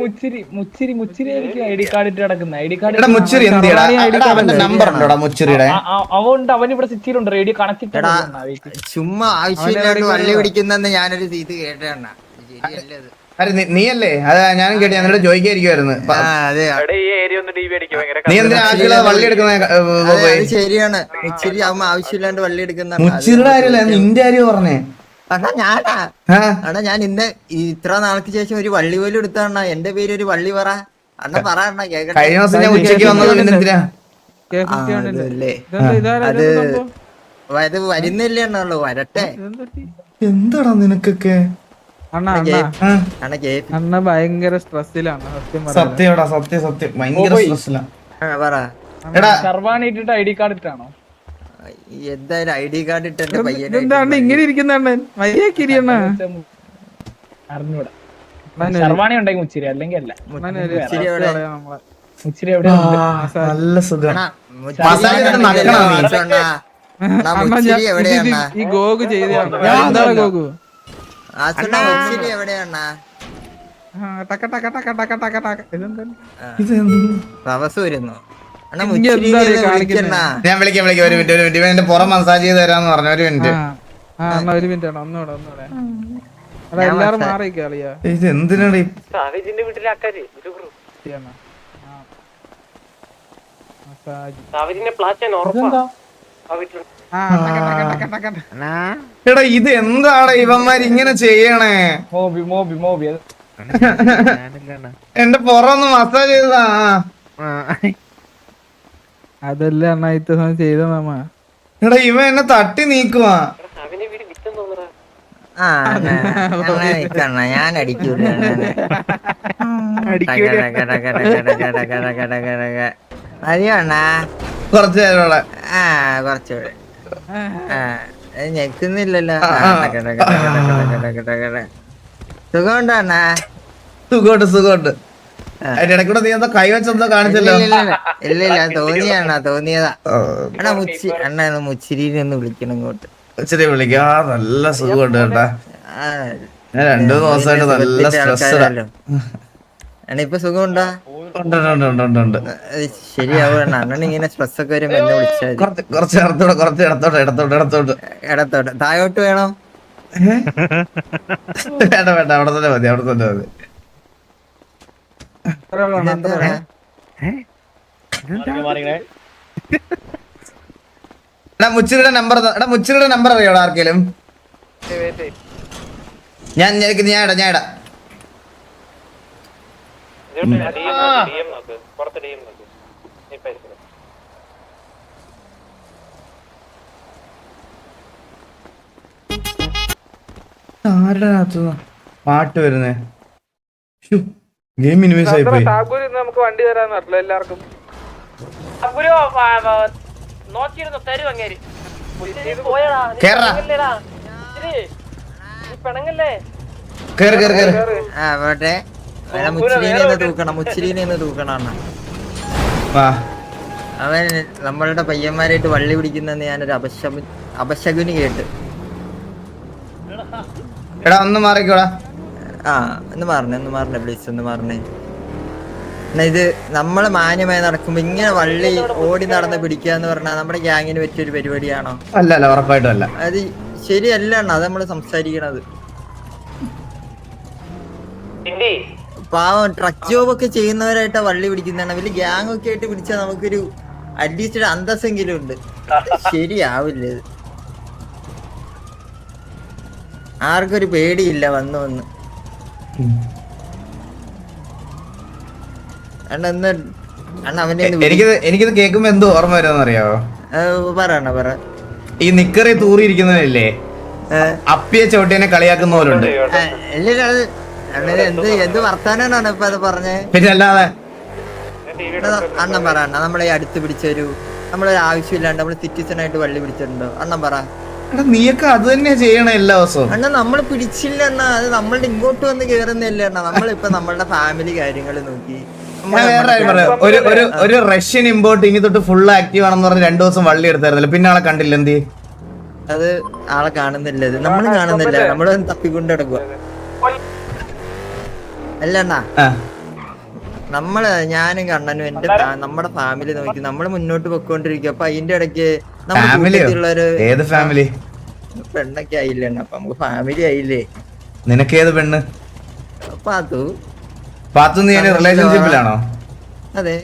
മുച്ചിരി ആയിരിക്കും I D card ഇട്ട് കിടക്കുന്ന ഐ ഡി കാർഡ് അവണ്ട് അവൻ ഇവിടെ സിറ്റിയിലുണ്ട് റേഡിയോ കണക്ട് ചുമ്മാ ആവശ്യമില്ലാണ്ട് വള്ളി പിടിക്കുന്നെന്ന് ഞാനൊരു ഇത് കേട്ടാണ്. നീയല്ലേ അതാ ഞാനും കേട്ടി എന്നോട് ചോദിക്കായിരിക്കുവായിരുന്നു. നീ എന്തിനാ ആവശ്യമില്ലാതെ വള്ളി എടുക്കുന്ന? ശരിയാണ്, മുച്ചിരി ആവുമ്പോ ആവശ്യമില്ലാണ്ട് വള്ളി എടുക്കുന്ന. മുച്ചിരിയുടെ കാര്യമല്ല നിന്റെ കാര്യം പറഞ്ഞേ. അണ്ണാ ഞാൻ ഇന്ന് ഇത്ര നാൾക്ക് ശേഷം ഒരു വള്ളി പോലും എടുത്താണ. എന്റെ പേര് ഒരു വള്ളി പറ അണ്ണ പറ അണ്ണ കേക്കട്ടെ. കഴിഞ്ഞ ദിവസം ഞാൻ ഉച്ചയ്ക്ക് വന്നത് എന്തിനാ? അത് വരുന്നില്ലേ എന്നുള്ളൂ, വരട്ടെ. എന്താടാ നിനക്കൊക്കെ? അണ്ണ ഭയങ്കര സ്ട്രെസ്സിലാണ് സത്യടാ, സത്യം ഭയങ്കര സ്ട്രെസ്സിലാണ്. സർവാണി ഇട്ടിട്ട് ഐ ഡി കാർഡ് ഇട്ടാണോ? എന്തായാലും ഐ ഡി കാർഡ് ഇട്ടെ എന്താണ് ഇങ്ങനെ ഇരിക്കുന്ന അറിഞ്ഞൂടാ. സർവാണി ഉണ്ടെങ്കിൽ മുച്ചിരി അല്ലെങ്കിൽ അല്ല. മുച്ചിരി എവിടെ? നല്ല സുഖം. ഈ ഗോഗു ചെയ്താണ് ഗോഗു എവിടെയാണ? ഞാൻ വിളിക്കാം ഒരു മിനിറ്റ് എന്റെ പുറം മസാജ് ചെയ്ത് തരാന്ന് പറഞ്ഞു. ഒരു മിനിറ്റ് എല്ലാരും മാറിക്കളിയാ. ഇത് എന്തിനാണ് എടാ ഇത് എന്താണ് ഇവന്മാര് ഇങ്ങനെ ചെയ്യണേ? എന്റെ പുറമൊന്ന് മസാജ് ചെയ്തതാ. അതല്ല അണ്ണാ ഇത്ത ചെയ്ത മാമ. എടാ ഇവ എന്നെ തട്ടി നീക്കുവാ. ഞാൻ അടിക്കൂല. മതിയോണ്ണാ കുറച്ചു നേരം കുറച്ചുകൂടെ ഞെക്കുന്നില്ലല്ലോ. സുഖമുണ്ടോ അണ്ണാ? സുഖമുണ്ട്. ഇടക്കൂടെ നീ എന്താ കൈവച്ചെന്തോ കാണിച്ചല്ലോ. ഇല്ല തോന്നിയതാ. അണ്ണാ മുച്ചിരിനെ ഒന്ന് വിളിക്കണം ഇങ്ങോട്ട്. ഇച്ചിരി വിളിക്കാ. നല്ല സുഖമുണ്ട് കേട്ടാ. ഞാൻ 2 ദിവസമായിട്ട് നല്ല സ്ട്രെസ്ഡാ. ഇപ്പൊ സുഖമുണ്ടോ? ഉണ്ട്. ശരിയാവണം. അണ്ണൻ ഇങ്ങനെ സ്ട്രെസ് ഒക്കെ വരുമ്പോ എന്നെ വിളിച്ചാൽ കുറച്ച് ഇടത്തോട്ട് താഴോട്ട് വേണോ? വേണ്ട അവിടെ തന്നെ മതി. മുച്ചിരിയുടെ നമ്പർ അറിയോടാ ആർക്കെങ്കിലും? ഞാൻ ഇടാം. ആരുടെ പാട്ട് വരുന്നേ? ഗെയിം ഇൻവേസ് ആയി പോയി. നമുക്ക് വണ്ടി തരാന്ന് പറഞ്ഞല്ലോ എല്ലാവർക്കും. മുച്ചിരിനെ തൂക്കണം. അവൻ നമ്മളുടെ പയ്യന്മാരായിട്ട് വള്ളി പിടിക്കുന്നെന്ന് ഞാനൊരു അപശകുനി കേട്ട്. എടാ ഒന്ന് മാറിക്കോടാ. ഒന്ന് മാറണേ പ്ലീസ്, ഒന്ന് മാറണേ. ഇത് നമ്മള് മാന്യമായി നടക്കുമ്പോ ഇങ്ങനെ വള്ളി ഓടി നടന്ന് പിടിക്കുക എന്ന് പറഞ്ഞാൽ നമ്മുടെ ഗ്യാങ്ങിന് പറ്റിയൊരു പരിപാടിയാണോ? അല്ല ഉറപ്പായിട്ടും അല്ല. അത് ശരിയല്ല. അത് നമ്മള് സംസാരിക്കണത്. പാവം ട്രക്ക് ജോബ് ഒക്കെ ചെയ്യുന്നവരായിട്ടാ വള്ളി പിടിക്കുന്നതാണ്. വലിയ ഗ്യാങ് ഒക്കെ ആയിട്ട് പിടിച്ചാൽ നമുക്കൊരു അറ്റ്ലീസ്റ്റ് ഒരു അന്തസ്സെങ്കിലും ഉണ്ട്. ശരിയാവില്ല ഇത്. ആർക്കൊരു പേടിയില്ല വന്ന് എനിക്കിത് കേൾക്കുമ്പോ എന്തോ ഓർമ്മ വരുന്ന അറിയാവോ? പറ. ഈ നിക്കറി തൂറിയിരിക്കുന്നതല്ലേ അപ്പിയെ ചവിട്ടിനെ കളിയാക്കുന്ന പോലുണ്ട്. എന്ത് വർത്താനാണ് ഇപ്പൊ അത് പറഞ്ഞേ? പിന്നെ അല്ലാതെ അണ്ണൻ പറ. നമ്മളെ അടുത്ത് പിടിച്ചൊരു നമ്മളൊരു ആവശ്യമില്ലാണ്ട് നമ്മള് സിറ്റിസണായിട്ട് വള്ളി പിടിച്ചിട്ടുണ്ടോ? അണ്ണൻ പറ. നീയൊക്കെ അത് തന്നെ ചെയ്യണ എല്ലാ ദിവസവും. അണ്ണാ നമ്മള് പിടിച്ചില്ല അണ്ണാ. അത് നമ്മളുടെ ഇങ്ങോട്ട് വന്ന് കേറുന്നില്ല അണ്ണാ. നമ്മളിപ്പോ നമ്മളുടെ ഫാമിലി കാര്യങ്ങൾ നോക്കി. ഒരു റഷ്യൻ ഇമ്പോർട്ട് ഇനി തൊട്ട് ഫുൾ ആക്റ്റീവ് ആണെന്ന് പറഞ്ഞ് 2 ദിവസം വള്ളി എടുത്തായിരുന്നല്ലോ. പിന്നെ ആളെ കണ്ടില്ല. എന്ത്? അത് ആളെ കാണുന്നില്ല. നമ്മള് കാണുന്നില്ല. നമ്മള് തപ്പിക്കൊണ്ട് കിടക്കുക. അല്ലണ്ണാ നമ്മള് ഞാനും കണ്ണനും എന്റെ നമ്മുടെ ഫാമിലി നോക്കി നമ്മള് മുന്നോട്ട് പൊക്കോണ്ടിരിക്കും. അപ്പൊ അതിന്റെ ഇടയ്ക്ക് ഏത് ഫാമിലി പെണ്ണൊക്കെ ആയില്ലേ അപ്പൊ നമുക്ക് ഫാമിലി ആയില്ലേ. നിനക്ക് ഏത് പെണ്ണ്? പാത്തു നീ റിലേഷൻഷിപ്പിലാണോ? അതെ.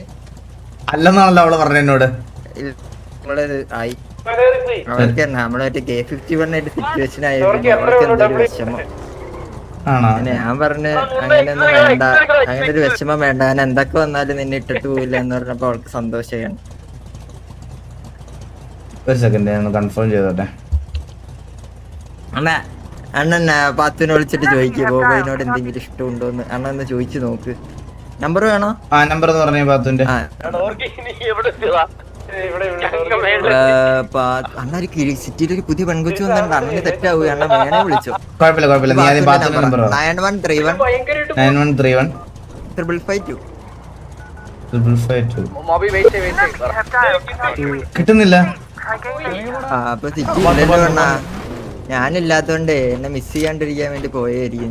അല്ലെന്നാണല്ലോ അവള് പറഞ്ഞ എന്നോട്. ആയി അവർക്ക് നമ്മളെ K51 ആയിട്ട് സിറ്റുവേഷൻ ആയതുകൊണ്ട് അവർക്ക് എന്തൊരു വിഷമം. ഞാൻ പറഞ്ഞ് അങ്ങനെയൊന്നും വേണ്ട, അങ്ങനെ ഒരു വിഷമം വേണ്ട, ഞാൻ എന്തൊക്കെ വന്നാലും നിന്നെ ഇട്ടിട്ട് പോവില്ല എന്ന് പറഞ്ഞപ്പോ അവൾക്ക് സന്തോഷമാണ്. ഒരു സെക്കൻഡ് ഞാൻ കൺഫേം ചെയ്തോട്ടെ. അണ്ണൻ പാത്തുവിനെ വിളിച്ചിട്ട് ചോദിക്കുക ബോബോയിനോട് എന്തെങ്കിലും ഇഷ്ടമുണ്ടോന്ന്. അണ്ണൻ ഒന്ന് ചോദിച്ചു നോക്ക്. നമ്പർ വേണോ? നമ്പർ എന്ന് പറഞ്ഞ പാത്തുവിന്റെ അണ്ണൊരു സിറ്റിയിൽ ഒരു പുതിയ പെൺകൊച്ചു വന്നിട്ടുണ്ട്. അണ്ണന് തെറ്റാവുക. അണ്ണൻ വേണേ വിളിച്ചോ. കുഴപ്പമില്ല. നീ ആദ്യം പാത്തുവിന്റെ നമ്പർ 9131 552 കിട്ടുന്നില്ല. അപ്പൊ സിറ്റി ഇല്ലല്ലോ അണ്ണാ. ഞാനില്ലാത്തോണ്ടേ എന്നെ മിസ് ചെയ്യാണ്ടിരിക്കാൻ വേണ്ടി പോയായിരിക്കും.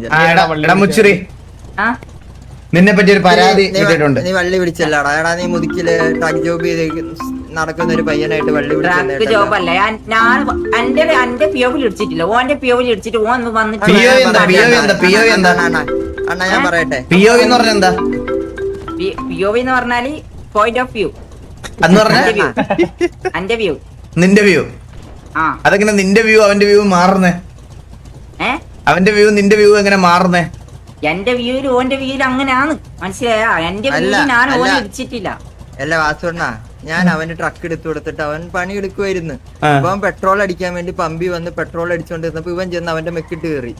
നിന്നെ പറ്റി ഒരു പരാതി കിട്ടിയിട്ടുണ്ട്. നീ വള്ളി പിടിച്ചല്ലാടാ. എടാ നീ മുതുക്കില് ട്രക്ക് ജോബ് ചെയ്ത് നടക്കുന്ന ഒരു പയ്യനായിട്ട് വള്ളി ട്രക്ക് ജോബ് അല്ല. ഞാൻ എന്റെ പിയോവിൽ ഇടിച്ചിട്ടില്ല. ഓന്റെ പിയോവിൽ ഇടിച്ചിട്ട് ഓൻ വന്നിട്ട് അണ്ണാ ഞാൻ പറയട്ടെ. പിഒവി എന്ന് പറഞ്ഞാൽ എന്താ? പിയോവി എന്ന് പറഞ്ഞാല് പോയിന്റ് ഓഫ് വ്യൂ. എന്റെ വ്യൂ നിന്റെ വ്യൂ. അതെങ്ങനെ നിന്റെ വ്യൂ അവന്റെ വ്യൂ മാറുന്നേ? അവന്റെ വ്യൂ നിന്റെ വ്യൂ എങ്ങനെ മാറുന്നേ? എന്റെ വ്യൂവിൽ ഓന്റെ വ്യൂവിൽ അങ്ങനെയാണ്. മനസ്സിലായ? എന്റെ വ്യൂവിൽ ഞാൻ ഓനെ ഇടിച്ചിട്ടില്ല. അല്ല വാസുണ്ണ, ഞാൻ അവന് ട്രക്ക് എടുത്തു കൊടുത്തിട്ട് അവൻ പണി എടുക്കുമായിരുന്നു. അപ്പൊ അവൻ പെട്രോൾ അടിക്കാൻ വേണ്ടി പമ്പി വന്ന് പെട്രോൾ അടിച്ചോണ്ടിരുന്നപ്പോ ഇവൻ ചെന്ന് അവന്റെ മെക്കിട്ട് കയറി.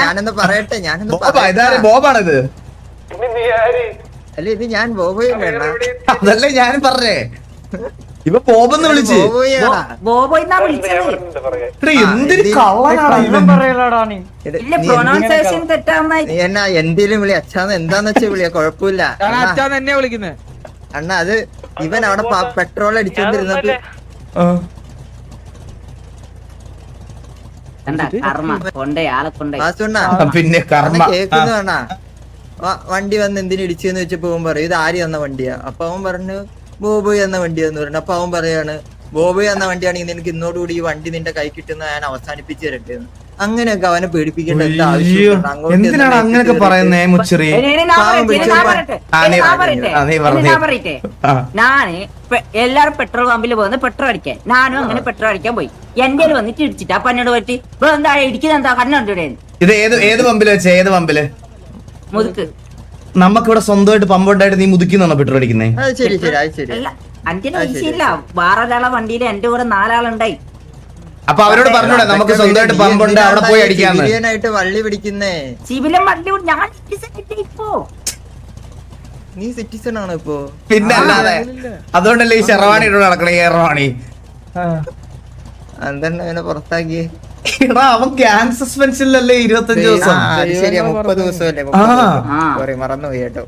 ഞാനൊന്ന് പറയട്ടെ. ബോബാണിത്. അല്ല ഇത് ഞാൻ ബോബോയും വേണ്ട. അതല്ലേ ഞാൻ പറഞ്ഞേ. ഇവ ബോബെന്ന് വിളിച്ച് എന്നാ എന്തേലും വിളി. അച്ഛാന്ന് എന്താന്ന് വെച്ചാ വിളിയാ, കുഴപ്പമില്ല അണ്ണ. അത് ഇവൻ അവിടെ പെട്രോൾ അടിച്ചോണ്ടിരുന്നപ്പോ പിന്നെ കേക്കുന്നു വേണ. വണ്ടി വന്ന് എന്തിനു ഇടിച്ചെന്ന് വെച്ചപ്പോ അവൻ പറയും ഇത് ആര് തന്ന വണ്ടിയാ. അപ്പൊ അവൻ പറഞ്ഞു ബോബോയ് എന്ന വണ്ടിയാന്ന് പറഞ്ഞു. അപ്പൊ അവൻ പറയാണ് ബോബോയ് എന്ന വണ്ടിയാണെങ്കിൽ നിനക്ക് ഇന്നോടുകൂടി ഈ വണ്ടി നിന്റെ കൈ കിട്ടുന്ന ഞാൻ അവസാനിപ്പിച്ചു തരട്ടെ. അങ്ങനെയൊക്കെ അവനെ പേടിപ്പിക്കേണ്ട എന്താ ആവശ്യം? ഞാന് എല്ലാരും പെട്രോൾ പമ്പിൽ പോകുന്ന പെട്രോൾ അടിക്കാൻ, ഞാനും അങ്ങനെ പെട്രോൾ അടിക്കാൻ പോയി. എന്റെ വന്നിട്ട് ഇടിച്ചിട്ട് അപ്പൊ എന്നോട് പറ്റി എന്താ ഇടിക്കുന്ന എന്താ കണ്ണുണ്ട്. ഇത് ഏത് പമ്പില് വെച്ചേ? ഏത് പമ്പില്? മുതുക്ക്. നമുക്കിവിടെ സ്വന്തമായിട്ട് പമ്പുണ്ടായിട്ട് നീ മുതുക്കിന്നാണോ പെട്രോൾ അടിക്കുന്നേ? അന്റെ വിഷയമില്ല. വേറെ ഒരാളെ വണ്ടിയിൽ എന്റെ കൂടെ 4 ആളുണ്ടായി. അപ്പൊ അവരോട് പറഞ്ഞൂടെ നമുക്ക് സ്വന്തമായിട്ട് പമ്പുണ്ട് അവിടെ പോയി അടിക്കാന്ന്? വള്ളി പിടിക്കുന്നേ സിവിലും വള്ളി. ഞാൻ ഇപ്പോ നീ സിറ്റിസൺ ആണോ ഇപ്പൊ? പിന്നെ അല്ലാതെ അതുകൊണ്ടല്ലേ ഈ ഷെർവാണി നടക്കണേ. ഷെർവാണി എന്താണ് പുറത്താക്കിയേ? അവൻ ഗ്യാങ് സസ്പെൻഷനിലല്ലേ 25 ദിവസം? ശരിയാ 30 ദിവസമല്ലേ? മറന്നുപോയി കേട്ടോ.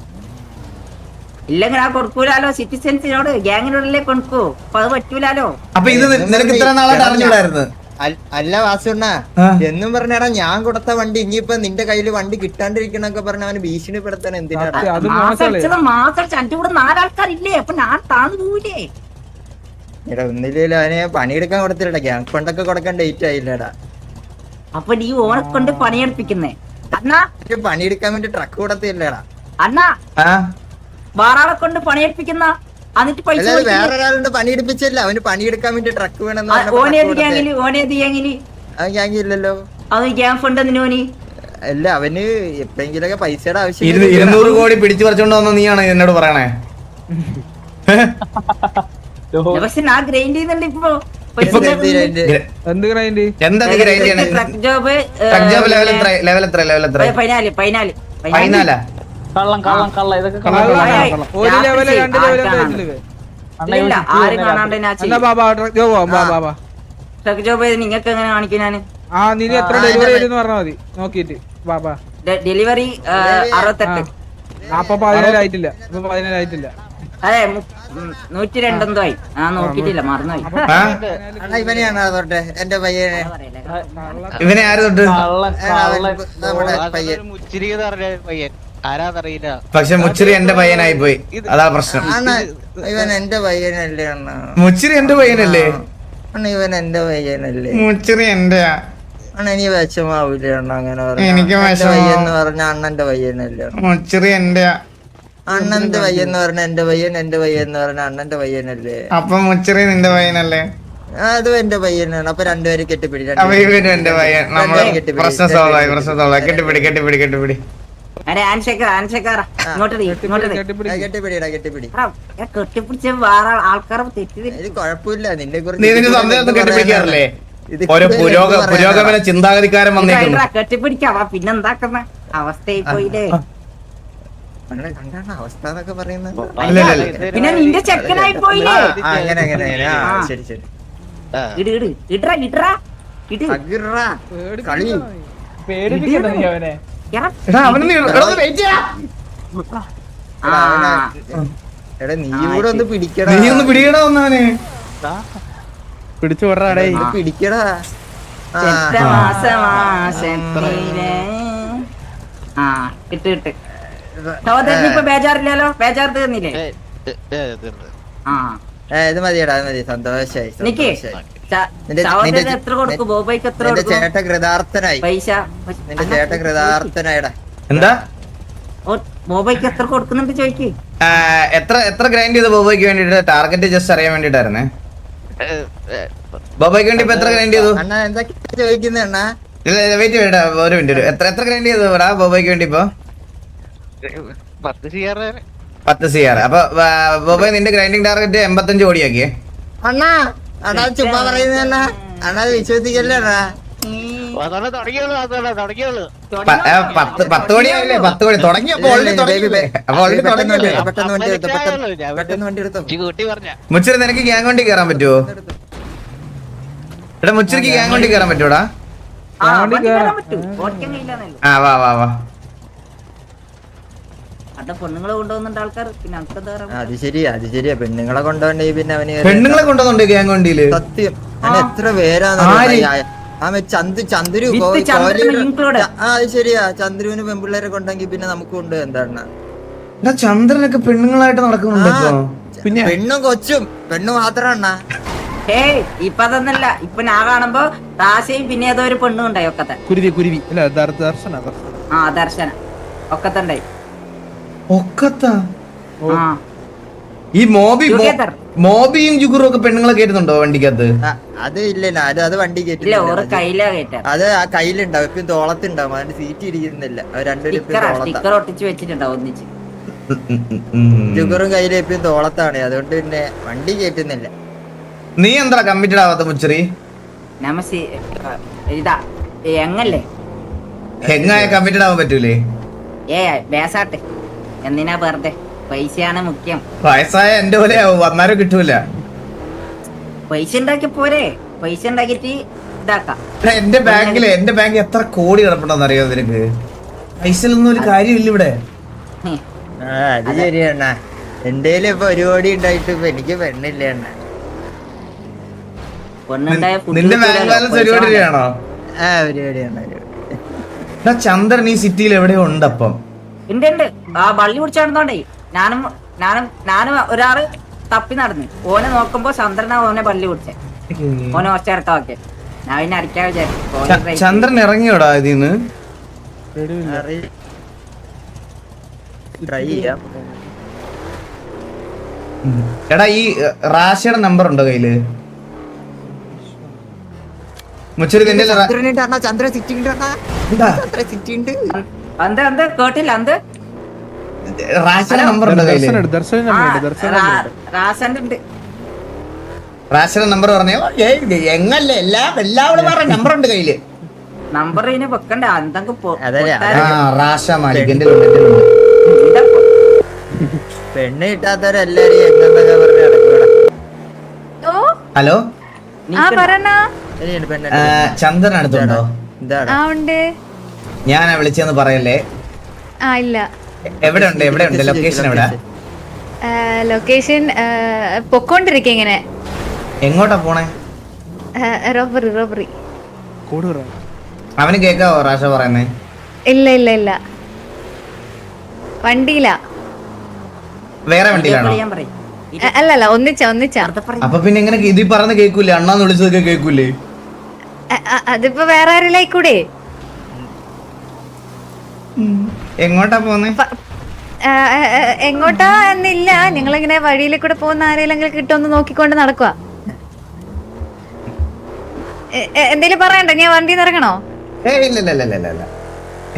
ഇല്ലെങ്കിൽ ആ കൊടുക്കൂലാലോ. സിറ്റിസൺസിനോട് ഗ്യാങ്ങിനോടല്ലേ കൊടുക്കൂ. അപ്പൊ അത് പറ്റൂലാലോ. അപ്പൊ ഇത് നിനക്ക് ഇത്ര നാളായിട്ട് അറിഞ്ഞൂടായിരുന്നു? അല്ല വാസുണ്ണ, എന്നും പറഞ്ഞാ ഞാൻ കൊടുത്ത വണ്ടി ഇനിയിപ്പൊ നിന്റെ കയ്യില് വണ്ടി കിട്ടാണ്ടിരിക്കണൊക്കെ പറഞ്ഞ അവന് ഭീഷണിപ്പെടുത്താൻ എന്തിനാണ്? മാസം എന്റെ കൂടെ 4 ആൾക്കാരില്ലേ? അപ്പൊ ഞാൻ താന്നു പോവില്ലേ? എടാ ഒന്നില്ലല്ലോ അവനെ പണിയെടുക്കാൻ കൊടുത്തില്ലടാ. ഗ്യാങ് ഫണ്ടൊക്കെ കൊടുക്കാൻ ഡേറ്റ് ആയില്ലടാ. അപ്പൊ നീ ഓനെ കൊണ്ട് പണിയെടുപ്പിക്കുന്നേ? അണ്ണാ പണിയെടുക്കാൻ വേണ്ടി ട്രക്ക് കൊടുത്തില്ലടാ. അണ്ണാ വേറാളെ കൊണ്ട് പണിയെടുപ്പിക്കുന്ന എന്നിട്ട് പൈസ വേറൊരാളുണ്ട് പണിയെടുപ്പിച്ചല്ല. അവന് പണിയെടുക്കാൻ വേണ്ടി ട്രക്ക് വേണമെന്ന്. ഗ്യാങ്ങില്ലല്ലോ. അത് ഗ്യാങ് ഫണ്ട് എന്തിനോനി? അല്ല അവന് എപ്പോഴെങ്കിലൊക്കെ പൈസയുടെ ആവശ്യം. 200 കോടി പിടിച്ചു പറിച്ചോണ്ട് വന്ന നീയാണ് എന്നോട് പറയണേ. പക്ഷെ ഞാൻ ഗ്രൈൻഡ് ചെയ്യുന്നുണ്ട് ഇപ്പൊ. നിങ്ങൾക്ക് എങ്ങനെ കാണിക്കാന്? ഡെലിവറി 68. അപ്പൊ 17 ആയിട്ടില്ല. അതെ 102 എന്തോ ആയി. നോക്കിട്ടില്ല, മറന്നുപോയി. ആ അണ്ണാ ഇവനെയാണ് തൊട്ടെ എന്റെ പയ്യനെ. ഇവനെ ആര് തൊട്ട്? നമ്മുടെ പയ്യൻ. പക്ഷെ മുച്ചിരി എന്റെ പയ്യനായി പോയി, അതാ പ്രശ്നം. അണ്ണാ ഇവൻ എന്റെ പയ്യനല്ലേ അണ്ണാ? മുച്ചിരി എന്റെ പയ്യനല്ലേ? അണ്ണാ ഇവൻ എന്റെ പയ്യനല്ലേ? മുച്ചിരി എന്റെയാ അണ്ണാ ഇനി വിഷമാവൂലേ അണ്ണാ അങ്ങനെ എനിക്ക് വിഷമാവും. പയ്യെന്ന് പറഞ്ഞ അണ്ണന്റെ പയ്യനല്ലേ? മുച്ചിരി എന്റെയാ. അണ്ണന്റെ പയ്യെന്ന് പറഞ്ഞ എന്റെ പയ്യൻ, എന്റെ പയ്യെന്ന് പറഞ്ഞ അണ്ണന്റെ പയ്യനല്ലേ? അപ്പൊ മുച്ചിരി നിന്റെ പയ്യനല്ലേ? അതും എന്റെ പയ്യനാണ്. അപ്പൊ രണ്ടുപേരും കെട്ടിപ്പിടി. അപ്പൊ ഇവനും എന്റെ പയ്യൻ. നമ്മള് പ്രശ്നം സോൾവ് ആയി, പ്രശ്നം സോൾവ് ആയി. കെട്ടിപ്പിടി കെട്ടിപ്പിടി കെട്ടിപ്പിടി. കെട്ടിപ്പിടിടാ കെട്ടിപ്പിടി. കെട്ടിപ്പിടിച്ച വേറെ ആൾക്കാരെ തെറ്റിദ്ധരി. ഇത് കുഴപ്പമില്ല, നിന്നെ നീ നിന്റെ സന്ദേശം കെട്ടിപ്പിടിക്കാറില്ലേ? ഓരോ പുരോഗമന ചിന്താഗതിക്കാരൻ വന്നേക്കുന്നു. കെട്ടിപ്പിടിക്കാം, പിന്നെന്താക്കുന്ന അവസ്ഥയായി പോയില്ലേ? കണ്ടാണ് അവസ്ഥ എന്നൊക്കെ പറയുന്നത്. പിന്നെ നിന്റെ ചെക്കനായി പോയില്ലേ? അങ്ങനെ അങ്ങനെ ശരി ശരി. ഇട് ഇട് ഇടറാ ഇടറാ ഇട്. കളി പേടിപ്പിക്കണ്ട നീ അവനെ. എടാ നീ ഇവിടെ ഒന്ന് പിടിക്കടാ. നീ ഒന്ന് പിടിക്കടാ ഒന്നവനെ. പിടിച്ചു വിടറാടേ. പിടിക്കടാ. ഇട്ട് ഇട്ട് ഇപ്പൊ ബേജാറില്ലല്ലോ? ബേജാർ തീർന്നില്ലേ? ഇത് മതിയടാ, അത് മതി. സന്തോഷായി എത്ര കൊടുക്കും? ബോബൈക്ക് എത്ര നിന്റെ ചേട്ട കൃതാർത്ഥനായി. പൈസ നിന്റെ ചേട്ട കൃതാർത്ഥനായിടാ. എന്താ ബോബൈക്ക് എത്ര കൊടുക്കുന്നുണ്ട് ചോദിക്ക്. എത്ര ഗ്രൈൻഡ് ചെയ്ത് ബോബോയ്ക്ക് വേണ്ടിട്ട്? ടാർഗറ്റ് ജസ്റ്റ് അറിയാൻ വേണ്ടിട്ടായിരുന്നേ. ബോബോയ്ക്ക് വേണ്ടി ഇപ്പൊ എത്ര ഗ്രൈൻഡ് ചെയ്തു? അണ്ണാ എന്തൊക്കെ ചോദിക്കുന്ന അണ്ണാ? ഇല്ല വെയിറ്റ് ചെയ്യടാ, ഒരു മിനിറ്റ്. എത്ര ഗ്രൈൻഡ് ചെയ്തു ഇവിടെ ബോബോയ്ക്ക് വേണ്ടി ഇപ്പൊ? 10 CR. അപ്പൊ ബോബോയ് നിന്റെ ഗ്രൈൻഡിങ് ടാർഗറ്റ് 85 കോടിയാക്കിയേ. അണ്ണാ അണ്ണാ ചുമ്മാ പറയുന്ന അണ്ണാ. അണ്ണാ അത് വിശ്വസിക്കല്ലേ അണ്ണാ? 10 കോടിയായില്ലേ? 10 കോടി തുടങ്ങിയപ്പോ ഓൾറെഡി തുടങ്ങിയില്ലേ? പെട്ടെന്ന് വണ്ടി എടുത്തോ, പെട്ടെന്ന് വണ്ടി എടുത്തോ. മുച്ചിരി നിനക്ക് ഗ്യാങ് വണ്ടി കയറാൻ പറ്റുമോ? എടാ മുച്ചിരിക്ക് ഗ്യാങ് വണ്ടി കയറാൻ പറ്റൂടാ? ആ വാ വാ വാ. പെണ്ണുങ്ങളെ കൊണ്ടുപോകുന്നുണ്ട് ആൾക്കാർ. പിന്നെ അത് ശരിയാ, അത് ശരിയാ. പെണ്ണുങ്ങളെ കൊണ്ടുപോണ്ടെങ്കിൽ പിന്നെ അവന് പെണ്ണുങ്ങളെ കൊണ്ടുവന്നുണ്ട് ഗ്യാങ് വണ്ടിയില്. സത്യം. അവൻ എത്ര പേരാന്ന് ചന്ദ്രു. അത് ശരിയാ. ചന്ദ്രുവിന് പെൺപിള്ളേരെ കൊണ്ടെങ്കിൽ പിന്നെ നമുക്ക് കൊണ്ട് എന്താണ്? ചന്ദ്രനൊക്കെ പെണ്ണുങ്ങളായിട്ട് നടക്കുന്നുണ്ട്. പിന്നെ പെണ്ണും കൊച്ചും. പെണ്ണു മാത്രം. ഏയ് ഇപ്പൊ അതൊന്നല്ല. ഇപ്പൊ ഞാൻ കാണുമ്പോ റാശയും പിന്നെ ഏതോ ഒരു പെണ്ണും ഉണ്ടായി. ഒക്കത്തെ കുരുവി ദർശന ദർശന ഒക്കത്തെ ഉണ്ടായി. ഈ മോബിയും ജുഗുറും ഒക്കെ പെണ്ണുങ്ങളെ കേട്ടുന്നുണ്ടോ വണ്ടിക്കകത്ത്? അത് ഇല്ല, അത് വണ്ടി കേട്ടില്ല. അത് ആ കയ്യിലുണ്ടാവും, ഇപ്പം തോളത്തുണ്ടാവും. അതിന്റെ സീറ്റ് ഇരിക്കുന്നില്ല. സ്റ്റിക്കർ ഒട്ടിച്ച് വെച്ചിട്ടുണ്ടാവും ഒന്നിച്ച്. ജുഗറും കയ്യിലും എപ്പോഴും തോളത്താണ്. അതുകൊണ്ട് പിന്നെ വണ്ടി കേട്ടുന്നില്ല. നീ എന്താ കമ്മിറ്റഡ് ആവാത്ത മുച്ചറി? ഇതാ എങ്ങല്ലേ എങ്ങായ കമ്മിറ്റഡ് ആവാൻ പറ്റൂലേ? ബേസാട്ടെ, എന്തിനാ വെറുതെ? പൈസയാണ് മുഖ്യം. വയസ്സായ എന്റെ പോലെ വന്നാലും കിട്ടൂല. പൈസ ഉണ്ടാക്കി പോരെ? പൈസ ഉണ്ടാക്കിട്ട് ഇതാക്കാം. എന്റെ ബാങ്കിൽ എത്ര കോടി കിടപ്പുണ്ടെന്ന് അറിയാം നിനക്ക്? പൈസയിലൊന്നും ഒരു കാര്യമില്ല ഇവിടെ. അത് ശരിയാണ്. എന്റെ ഇപ്പൊ 1 കോടി ഉണ്ടായിട്ട് ഇപ്പൊ എനിക്ക് പെണ്ണില്ല. നിന്റെ ബാങ്ക് ബാലൻസ് 1 കോടി രൂപയാണോ? 1 കോടിയാണ്. ചന്ദ്രൻ ഈ സിറ്റിയിൽ എവിടെയോ ഉണ്ട്. അപ്പം ഉണ്ട്. ആ വള്ളി പിടിച്ചാടുന്നോണ്ടേ ഞാനും ഒരാള് തപ്പി നടന്നു. ഓനെ നോക്കുമ്പോ ചന്ദ്രനാ ഓനെ വള്ളി പിടിച്ചേ. ഓനെ ഒച്ചടക്കമൊക്കെ ഞാൻ പിന്നെ അടിക്കാൻ വിചാരിച്ചു. ചന്ദ്രൻ ഇറങ്ങിയോടാ ഇതിന്ന്? എടാ ഈ റാശിയുടെ നമ്പർ ഉണ്ടോ കയ്യില്? മുച്ചരി നിന്റെ ചന്ദ്ര സിറ്റി ഉണ്ട്. കേട്ടില്ല. റാശിയുടെ നമ്പർ ഉണ്ടോ കയ്യില്? റാശിയുടെ നമ്പർ പറഞ്ഞോ? എങ്ങല്ലേ എല്ലാവരും പറഞ്ഞ നമ്പർ ഉണ്ട് കയ്യില്. നമ്പർ ഇതിന് വെക്കണ്ട. റാഷ മാലിക് എന്റെ പെണ്ണ് കിട്ടാത്തവരെല്ലാരും എന്തൊക്കെ പറഞ്ഞ് നടക്കൂടാ. ഹലോ, പെണ്ണ് ചന്ദ്രൻ അടുത്തുണ്ടോ? ഞാനാ വിളിച്ചെന്ന് പറയല്ലേ. ഇല്ല. എവിടെ ഉണ്ട് ലൊക്കേഷൻ? എവിടെ? ലൊക്കേഷൻ പൊക്കോണ്ടിരിക്ക ഇങ്ങനെ. എങ്ങോട്ടാ പോണേ? റോബറി. അവന് കേക്കാവോ റാഷ പറയുന്നേ? ഇല്ല വണ്ടിയിലാ. വേറെ വണ്ടിയിലാണോ? അല്ലല്ല ഒന്നിച്ച. അപ്പൊ പിന്നെ എങ്ങനെ ഇത് പറഞ്ഞ കേക്കൂലേ? അണ്ണാന്ന് വിളിച്ചതൊക്കെ കേക്കൂലേ? അതിപ്പോ വേറെ ആരിലായിക്കൂടെ? എങ്ങോട്ടാ പോന്നേ? എങ്ങോട്ടാ എന്നില്ല, ഞങ്ങളിങ്ങനെ വഴിയിൽ കൂടെ പോകുന്ന ആരെങ്കിലും കിട്ടുമെന്ന് നോക്കിക്കൊണ്ട് നടക്കുക. എന്തേലും പറയണ്ട, ഞാൻ വണ്ടിയിൽ നിന്ന് ഇറങ്ങണോ? ഇല്ല.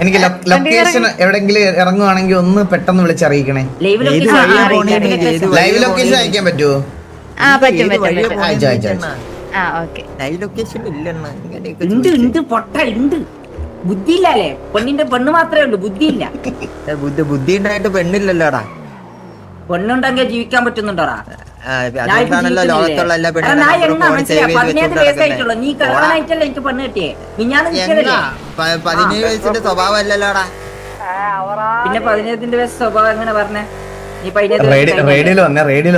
എനിക്ക് ലൊക്കേഷൻ എവിടെങ്കിലും ഇറങ്ങുവാണെങ്കിൽ ഒന്ന് പെട്ടെന്ന് വിളിച്ചറിയിക്കണേ. ലൈവ് ലൊക്കേഷൻ അയക്കാൻ പറ്റുമോ? പറ്റും. ബുദ്ധിയില്ലേ? പെണ്ണിന്റെ പെണ്ണ് മാത്രമേ ഉള്ളൂ, ബുദ്ധിയില്ല. ബുദ്ധി ഉണ്ടായിട്ട് പെണ്ണില്ലല്ലോടാ. പെണ്ണുണ്ടെങ്കിൽ ജീവിക്കാൻ പറ്റുന്നുണ്ടോടാ? ലോകത്തുള്ള എല്ലാ നീ കളവനായിട്ടല്ലേ എനിക്ക് പെണ്ണ് കിട്ടിയേ? ഞാൻ 17 വയസ്സിന്റെ സ്വഭാവം അല്ലല്ലോടാ. പിന്നെ 17 വയസ്സ് സ്വഭാവം എങ്ങനെ പറഞ്ഞേ? നീ റേഡിയോയിൽ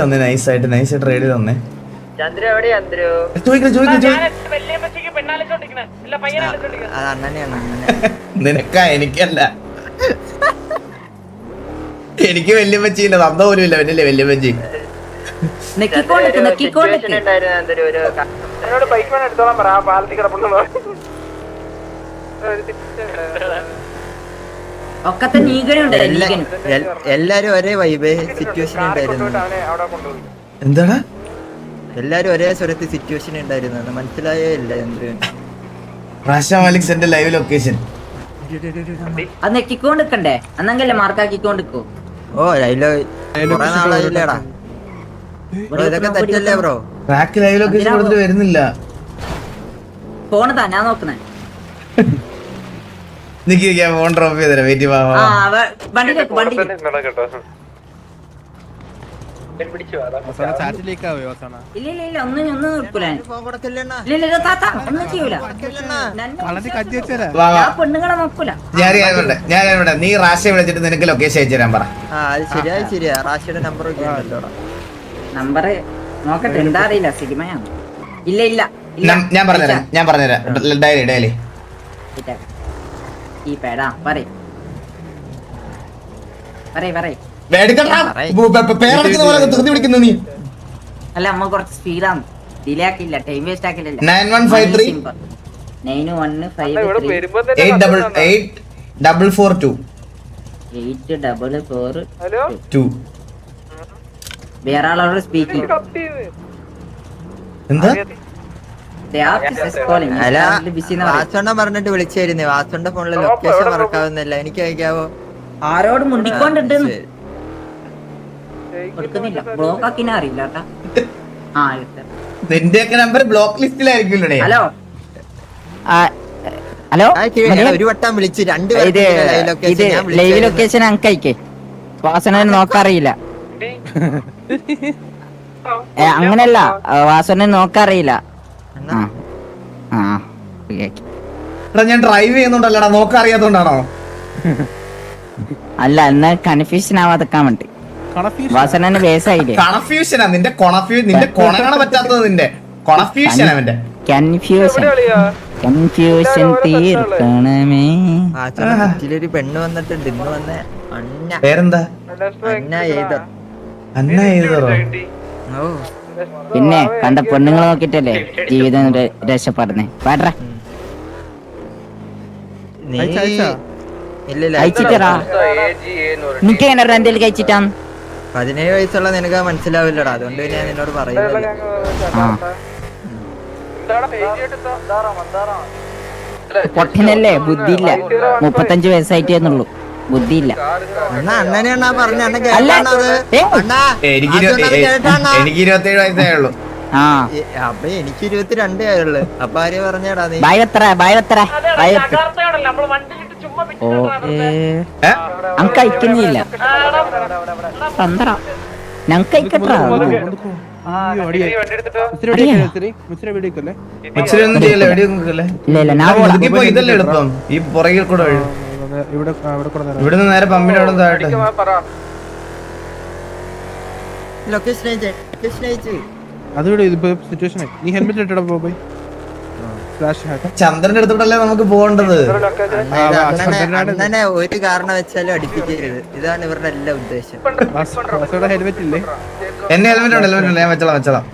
വന്നേ നൈസായിട്ട് റേഡിയോയിൽ വന്നേ. ചന്ദ്രു എവിടെയാ? ചന്ദ്രു നിനക്കാ? എനിക്കല്ല, എനിക്ക് വല്യമ്മച്ചിയില്ല, തന്ന പോലും ഇല്ല. പിന്നല്ലേ വല്യമ്മച്ചി? എല്ലാരും ഒരേ വൈബ് സിറ്റുവേഷൻ ഉണ്ടായിരുന്നു. എന്താടാ? എല്ലാരും ഒരേ സ്വരത്ത് സിറ്റുവേഷൻ ഉണ്ടായിരുന്നു. മനസ്സിലായേ ഇല്ല ചന്ദ്രു. റാഷ മാലിക് സെന്റെ ലൈവ് ലൊക്കേഷൻ അത് നെക്കിക്കൊണ്ടിരിക്കണ്ടേ? അന്നെങ്കിലേ മാർക്കാക്കിക്കൊണ്ടിരിക്കോ? ഓ കുറെ നാളായില്ലേടാ. ഇതൊക്കെ തെറ്റല്ലേ ബ്രോ? ട്രാക്ക് ലൈവ് ലൊക്കേഷൻ കൊടുത്തിട്ട് വരുന്നില്ല. ഫോണതാ ഞാൻ നോക്കുന്നേ. Phone drop ചെയ്തരാ. വെയിറ്റ് ഇല്ല ഒന്നും നോക്കൂല. ഒന്നും ചെയ്യൂല. പെണ്ണുങ്ങളെ നോക്കൂല. ഞാൻ നീ റാഷയെ വിളിച്ചിട്ട് നിനക്ക് ലൊക്കേഷൻ അയച്ചു തരാൻ പറ. ശരിയാ. റാഷയുടെ നമ്പർ നോക്കട്ടെ, എന്താ അറിയില്ല. സിനിമയാണ്. ഇല്ല ഞാൻ പറഞ്ഞുതരാം. ഡയലി ഈ പേടാ പറയ്. അല്ല അമ്മ കുറച്ച് സ്പീഡാണ്. ഡിലേ ആക്കില്ല, ടൈം വേസ്റ്റ് ആക്കില്ല. 9153 84442 വേറെ ആളോട് സ്പീക്കിംഗ്. എന്താ വാസണ്ണ പറഞ്ഞിട്ട് വിളിച്ചായിരുന്നു. വാസണ്ണ ഫോണിലെ ലൊക്കേഷൻ മറക്കാവുന്നില്ല. എനിക്ക് അയക്കാവോ? ആരോട് മുണ്ടിക്കൊണ്ടിട്ട് കൊടുക്കുന്നില്ല. ബ്ലോക്ക് ആക്കിനെ അറിയില്ല. നിന്റെയൊക്കെ നമ്പർ ബ്ലോക്ക് ലിസ്റ്റിലായിരിക്കും. ഹലോ ഒരു വട്ടം വിളിച്ച് ലൈവ് ലൊക്കേഷൻ അനക്ക് അയക്കേ. വാസന നോക്കാറിയില്ല. അങ്ങനല്ല, വാസന നോക്കാറിയില്ല. ഞാൻ ഡ്രൈവ് ചെയ്യുന്നുണ്ടല്ലടാ, നോക്കറിയാത്തോണ്ടാണോ? അല്ല, എന്നാ കൺഫ്യൂഷൻ ആവാതെക്കാൻ വേണ്ടി. വാസന ബേസായില്ലേ? കൺഫ്യൂഷനാ നിന്റെ നിന്റെ കൊണങ്ങണ പറ്റാത്തത് നിന്റെ കൊണഫ്യൂഷൻ. അവന്റെ കൺഫ്യൂഷൻ തീർക്കണമേ. ഒരു പെണ്ണ് വന്നിട്ടുണ്ട് ഇന്ന് വന്നേ. പേരെന്താ? അന്ന എഴുതറോ? പിന്നെ കണ്ട പെണ്ണുങ്ങളെ നോക്കിട്ടല്ലേ ജീവിതം രക്ഷപ്പെടുന്നേ. പാട്രാ അയച്ചിട്ടാ. നിനക്ക് എങ്ങനെ എന്തെങ്കിലും കഴിച്ചിട്ടാന്ന്? 17 വയസ്സുള്ള നിനക്ക് മനസ്സിലാവില്ലടാ. അതുകൊണ്ട് ഞാൻ നിന്നോട് പറയുന്നത്. പൊട്ടനല്ലേ, ബുദ്ധിയില്ല. 35 വയസ്സായിട്ടേന്നുള്ളൂ, ബുദ്ധിയില്ല. അണ്ണനെയാണാ പറഞ്ഞ? എനിക്ക് 27 വയസ്സേ ഉള്ളൂ. അപ്പൊ എനിക്ക് 22 ആയുള്ളു. അപ്പൊ ആര് പറഞ്ഞാടാ നീ? ഞങ്ങക്ക് അയക്കുന്നില്ല. ഞങ്ങക്ക് അയക്കട്ടാ. ഇതല്ലേ എളുപ്പം. ഈ പുറകിൽ കൂടെ ഇവിടുന്ന് നേരെ പമ്പിന്റെ അവിടെ താഴെ. ലൊക്കേഷൻ അയച്ചു. അതുകൂടെ ഇതിപ്പോ സിറ്റുവേഷൻ നീ ഹെൽമെറ്റ് ഇട്ടടാ പോയി ഫ്ലാഷ് ഹാക്ക് ചന്ദ്രന്റെ അടുത്തോട്ടല്ലേ നമുക്ക് പോകേണ്ടത്. അങ്ങനെ ഒരു കാരണം വെച്ചാലും അടിപ്പിക്കരുത്. ഇതാണ് ഇവരുടെ എല്ലാ ഉദ്ദേശം. ഹെൽമെറ്റ് ഇല്ലേ? എന്നെ ഹെൽമെറ്റ് ഉണ്ട്, ഞാൻ വെച്ചോളാം.